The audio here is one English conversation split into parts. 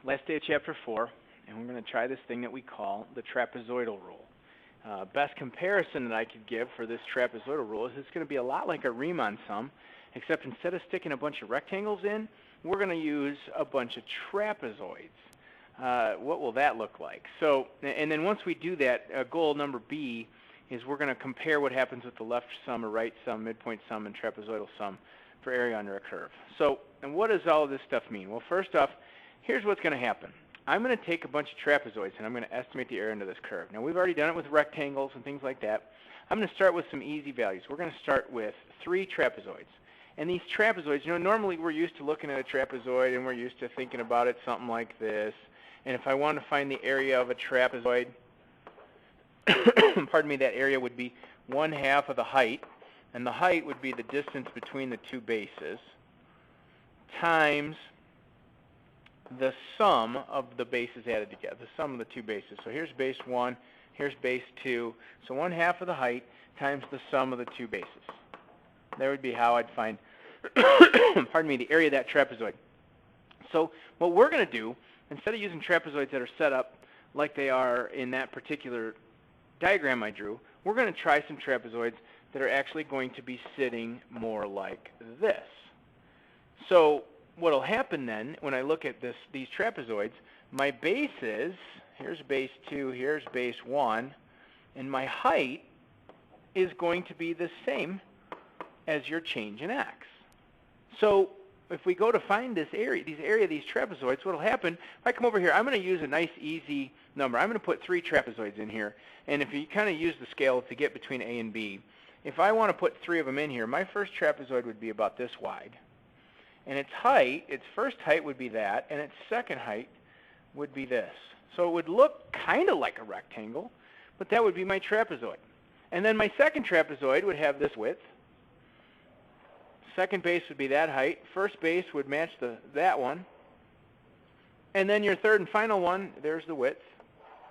Last day of chapter 4, and we're going to try this thing that we call the trapezoidal rule. Best comparison that I could give for this trapezoidal rule is it's going to be a lot like a Riemann sum, except instead of sticking a bunch of rectangles in, we're going to use a bunch of trapezoids. What will that look like? So, and then once we do that, goal number B is we're going to compare what happens with the left sum or right sum, midpoint sum, and trapezoidal sum for area under a curve. So, and what does all of this stuff mean? Well, first off, here's what's going to happen. I'm going to take a bunch of trapezoids and I'm going to estimate the area under this curve. Now, we've already done it with rectangles and things like that. I'm going to start with some easy values. We're going to start with 3 trapezoids. And these trapezoids, normally we're used to looking at a trapezoid and we're used to thinking about it something like this. And if I want to find the area of a trapezoid, pardon me, that area would be 1/2 of the height. And the height would be the distance between the 2 bases times the sum of the bases added together, the sum of the 2 bases. So here's base 1, here's base 2. So 1/2 of the height times the sum of the 2 bases. That would be how I'd find, pardon me, the area of that trapezoid. So what we're going to do, instead of using trapezoids that are set up like they are in that particular diagram I drew, we're going to try some trapezoids that are actually going to be sitting more like this. So what will happen then, when I look at these trapezoids, my bases, here's base 2, here's base 1, and my height is going to be the same as your change in x. So if we go to find this area, of these trapezoids, what will happen, if I come over here, I'm going to use a nice easy number. I'm going to put 3 trapezoids in here, and if you kind of use the scale to get between A and B, if I want to put 3 of them in here, my first trapezoid would be about this wide. And its height, its first height would be that, and its second height would be this. So it would look kind of like a rectangle, but that would be my trapezoid. And then my second trapezoid would have this width. Second base would be that height. First base would match that one. And then your third and final one, there's the width.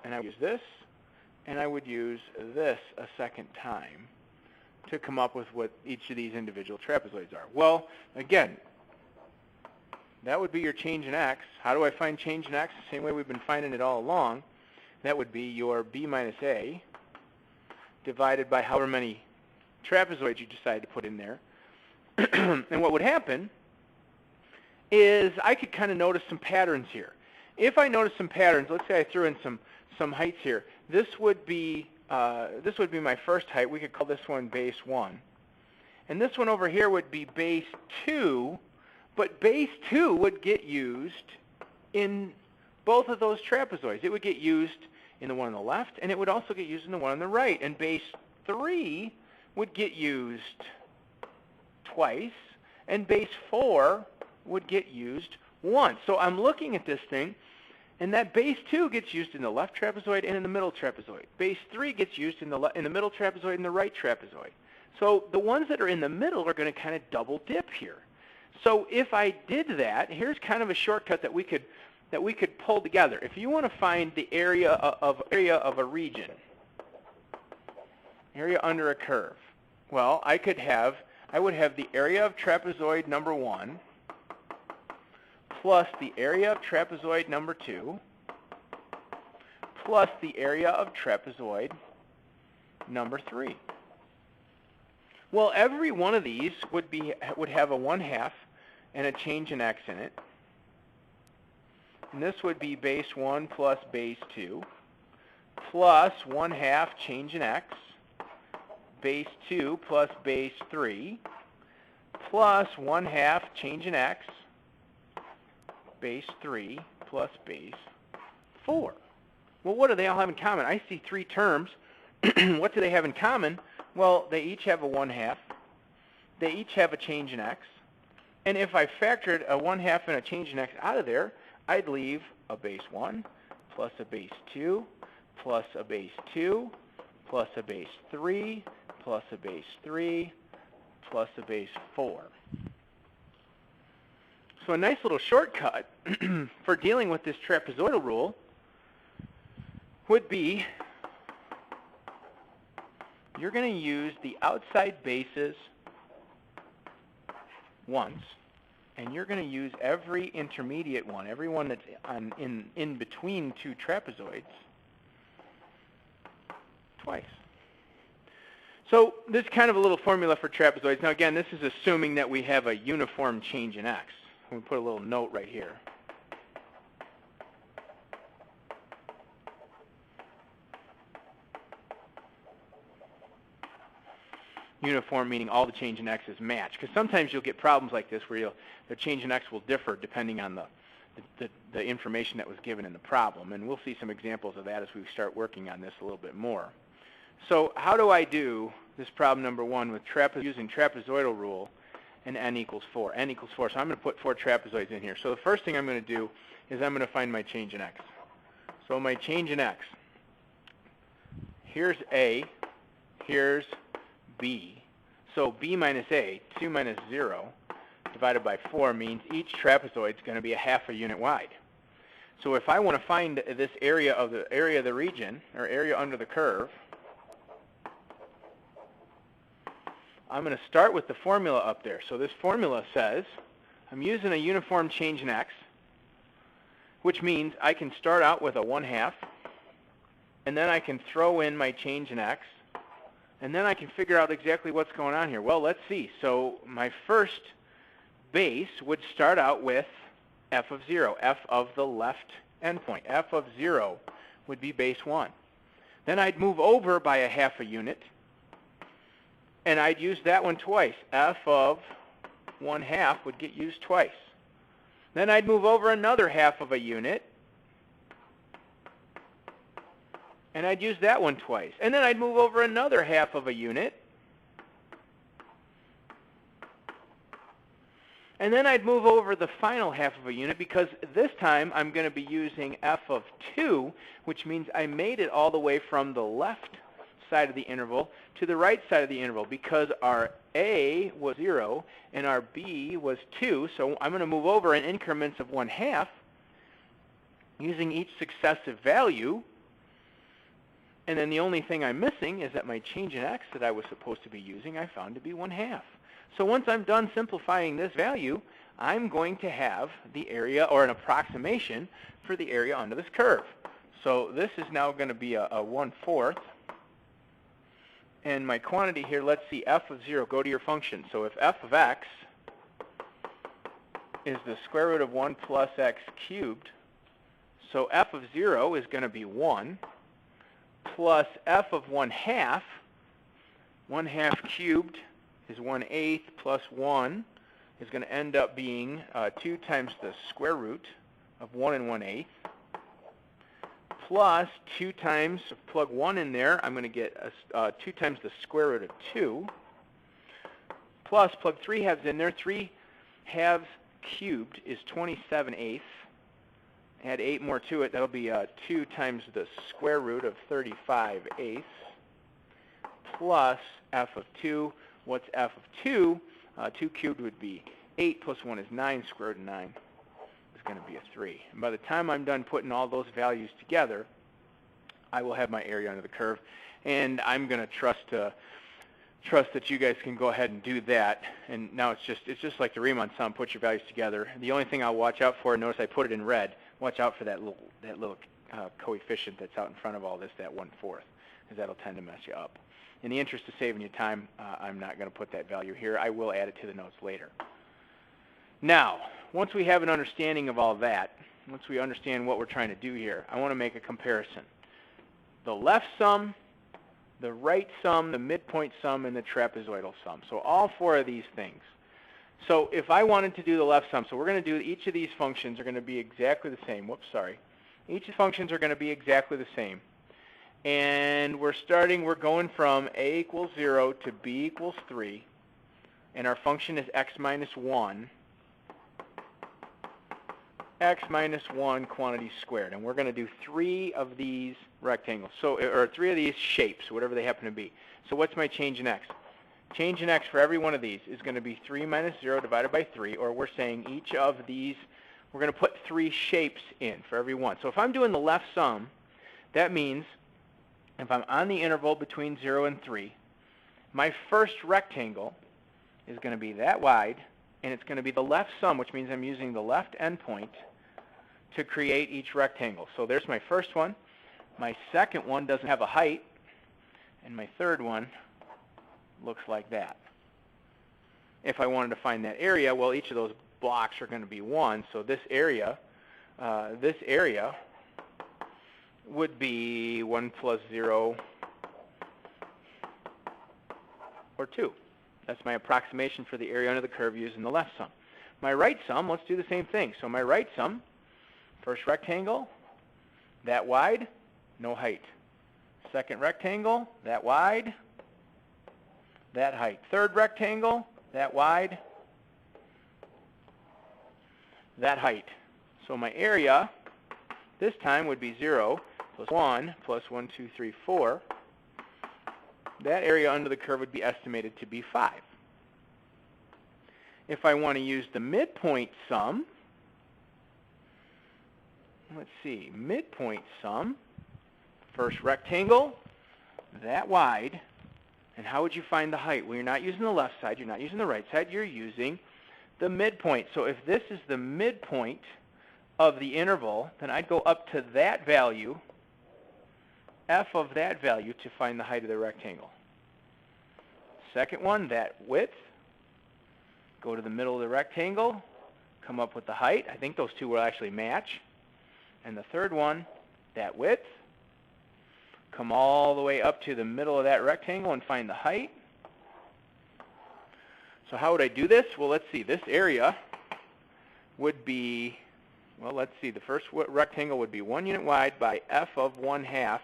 And I would use this, and I would use this a second time to come up with what each of these individual trapezoids are. Well, again, that would be your change in x. How do I find change in x? The same way we've been finding it all along. That would be your b minus a divided by however many trapezoids you decide to put in there. And what would happen is I could kind of notice some patterns here. If I notice some patterns, let's say I threw in some heights here. This would be my first height. We could call this one base 1. And this one over here would be base 2. But base 2 would get used in both of those trapezoids. It would get used in the one on the left, and it would also get used in the one on the right. And base 3 would get used twice, and base 4 would get used once. So I'm looking at this thing, and that base 2 gets used in the left trapezoid and in the middle trapezoid. Base 3 gets used in the middle trapezoid and the right trapezoid. So the ones that are in the middle are going to kind of double dip here. So if I did that, here's kind of a shortcut that we could pull together. If you want to find the area of a region, area under a curve, well, I would have the area of trapezoid number 1 plus the area of trapezoid number 2 plus the area of trapezoid number 3. Well, every one of these would have a 1/2 and a change in x in it. And this would be base 1 plus base 2 plus 1/2 change in x, base 2 plus base 3 plus 1/2 change in x, base 3 plus base 4. Well, what do they all have in common? I see 3 terms. What do they have in common? Well, they each have a 1/2. They each have a change in x. And if I factored a 1/2 and a change in x out of there, I'd leave a base 1 plus a base 2 plus a base 2 plus a base 3 plus a base 3 plus a base 4. So a nice little shortcut for dealing with this trapezoidal rule would be you're going to use the outside bases once, and you're going to use every intermediate one, every one that's in between two trapezoids, twice. So this is kind of a little formula for trapezoids. Now again, this is assuming that we have a uniform change in x. We put a little note right here. Uniform meaning all the change in x is matched. Because sometimes you'll get problems like this where the change in x will differ depending on the information that was given in the problem. And we'll see some examples of that as we start working on this a little bit more. So how do I do this problem number 1 with using trapezoidal rule and n equals 4? N equals 4. So I'm going to put 4 trapezoids in here. So the first thing I'm going to do is I'm going to find my change in x. So my change in x, here's a, here's b. So b minus a, 2 minus 0, divided by 4 means each trapezoid is going to be a half a unit wide. So if I want to find this area of the region, or area under the curve, I'm going to start with the formula up there. So this formula says I'm using a uniform change in x, which means I can start out with a 1/2, and then I can throw in my change in x, and then I can figure out exactly what's going on here. Well, let's see. So my first base would start out with f of 0, f of the left endpoint. F of 0 would be base 1. Then I'd move over by a half a unit, and I'd use that one twice. F of 1/2 would get used twice. Then I'd move over another half of a unit, and I'd use that one twice. And then I'd move over another half of a unit, and then I'd move over the final half of a unit, because this time I'm going to be using f of 2, which means I made it all the way from the left side of the interval to the right side of the interval, because our a was 0 and our b was 2. So I'm going to move over in increments of 1/2 using each successive value. And then the only thing I'm missing is that my change in x that I was supposed to be using I found to be 1/2. So once I'm done simplifying this value, I'm going to have the area, or an approximation for the area under this curve. So this is now going to be a 1/4. And my quantity here, let's see, f of 0, go to your function. So if f of x is the square root of 1 plus x cubed, so f of 0 is going to be 1, plus f of 1/2, 1/2 cubed is 1/8, plus 1 is going to end up being 2 times the square root of 1 and 1/8, plus 2 times, plug 1 in there, I'm going to get 2 times the square root of 2, plus plug 3 halves in there, 3 halves cubed is 27/8. Add 8 more to it, that'll be 2 times the square root of 35/8, plus f of 2. What's f of 2? 2 cubed would be 8, plus 1 is 9, square root of 9 is going to be a 3. And by the time I'm done putting all those values together, I will have my area under the curve. And I'm going to trust that you guys can go ahead and do that. And now it's just like the Riemann sum, put your values together. The only thing I'll watch out for, notice I put it in red, watch out for that little coefficient that's out in front of all this, that 1/4, because that'll tend to mess you up. In the interest of saving you time, I'm not going to put that value here. I will add it to the notes later. Now, once we have an understanding of all that, once we understand what we're trying to do here, I want to make a comparison. The left sum, the right sum, the midpoint sum, and the trapezoidal sum. So all 4 of these things. So if I wanted to do the left sum, so we're going to do, each of these functions are going to be exactly the same. Whoops, sorry. Each of the functions are going to be exactly the same. And we're going from a equals 0 to b equals 3. And our function is x minus 1. X minus 1 quantity squared. And we're going to do 3 of these rectangles, or 3 of these shapes, whatever they happen to be. So what's my change in x? Change in x for every one of these is going to be 3 minus 0 divided by 3, or we're saying each of these, we're going to put 3 shapes in for every one. So if I'm doing the left sum, that means if I'm on the interval between 0 and 3, my first rectangle is going to be that wide, and it's going to be the left sum, which means I'm using the left endpoint to create each rectangle. So there's my first one. My second one doesn't have a height, and my third one looks like that. If I wanted to find that area, well, each of those blocks are going to be 1, so this area would be 1 plus 0 or 2. That's my approximation for the area under the curve using the left sum. My right sum, let's do the same thing. So my right sum, first rectangle, that wide, no height. Second rectangle, that wide, that height. Third rectangle, that wide, that height. So my area this time would be 0 plus 1 plus 1, 2, 3, 4. That area under the curve would be estimated to be 5. If I want to use the midpoint sum, let's see, midpoint sum, first rectangle, that wide, and how would you find the height? Well, you're not using the left side, you're not using the right side, you're using the midpoint. So if this is the midpoint of the interval, then I'd go up to that value, f of that value, to find the height of the rectangle. Second one, that width, go to the middle of the rectangle, come up with the height. I think those two will actually match. And the third one, that width, come all the way up to the middle of that rectangle and find the height. So how would I do this? Well, let's see. This area would be, well, let's see. The first rectangle would be 1 unit wide by f of 1/2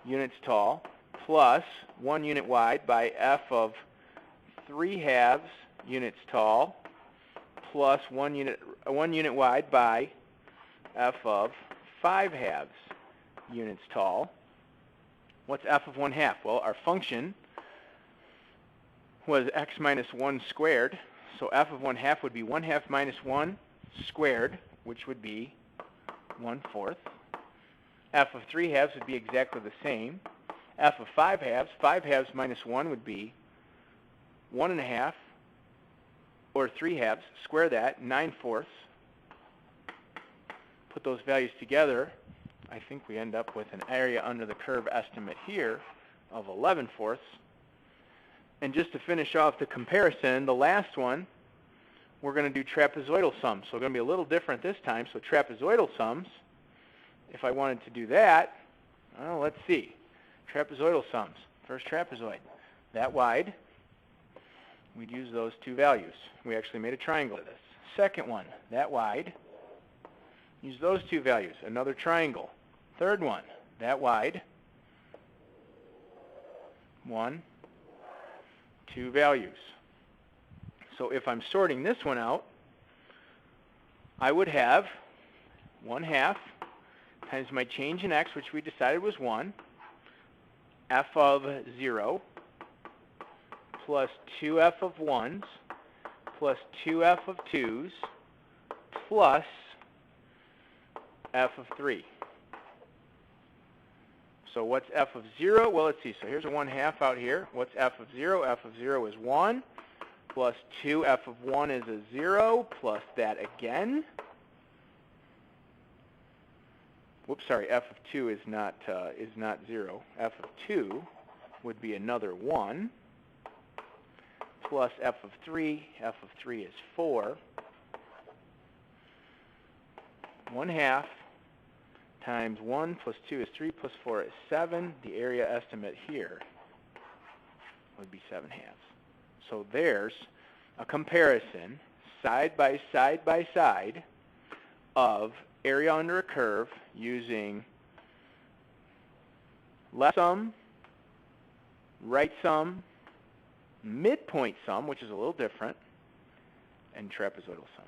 units tall plus 1 unit wide by f of 3/2 units tall plus 1 unit wide by f of 5/2 units tall. What's f of 1/2? Well, our function was x minus 1 squared, so f of 1/2 would be 1/2 minus 1 squared, which would be 1/4. f of 3/2 would be exactly the same. f of 5/2 minus 1 would be 1.5, or 3/2, square that, 9/4. Put those values together, I think we end up with an area under the curve estimate here of 11/4. And just to finish off the comparison, the last one, we're going to do trapezoidal sums. So it's going to be a little different this time. So trapezoidal sums, if I wanted to do that, well, let's see. Trapezoidal sums. First trapezoid, that wide, we'd use those two values. We actually made a triangle of this. Second one, that wide, use those two values. Another triangle. Third one, that wide, 1, 2 values. So if I'm sorting this one out, I would have 1/2 times my change in x, which we decided was 1, f of 0 plus 2f of 1s plus 2f of 2s plus f of 3. So what's f of 0? Well, let's see. So here's a 1/2 out here. What's f of 0? f of 0 is 1 plus 2 f of 1 is a 0 plus that again. Whoops, sorry. f of 2 is not 0. f of 2 would be another 1 plus f of 3. f of 3 is 4. 1/2 times 1 plus 2 is 3 plus 4 is 7. The area estimate here would be 7/2. So there's a comparison side by side of area under a curve using left sum, right sum, midpoint sum, which is a little different, and trapezoidal sum.